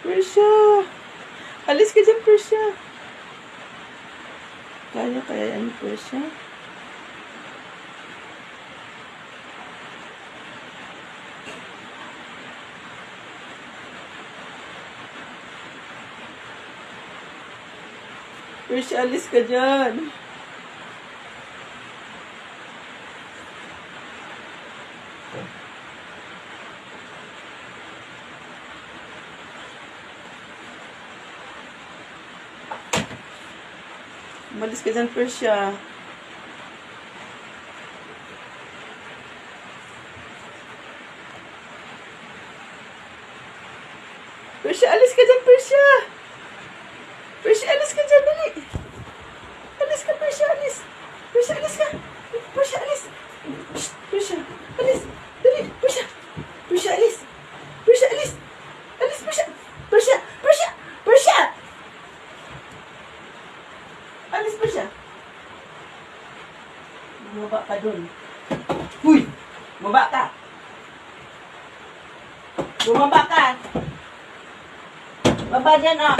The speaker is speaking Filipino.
Persia! Alis ka dyan, Persia! Kaya yan, Persia? Persia, alis ka dyan! Umalis ka dyan, Persia. Persia, alis ka dyan, Persia. Persia, alis ka dyan, dali. Alis ka, Persia, alis. Persia, alis ka. Persia, alis. Shh, Persia, alis. Dali, Persia. Persia, alis. Persia, alis. Alis, Persia. Persia, Persia, Persia. Alis pa siya. Bumaba ka dun. Huy! Bumaba ka. Bumaba ka. Baba dyan, ah.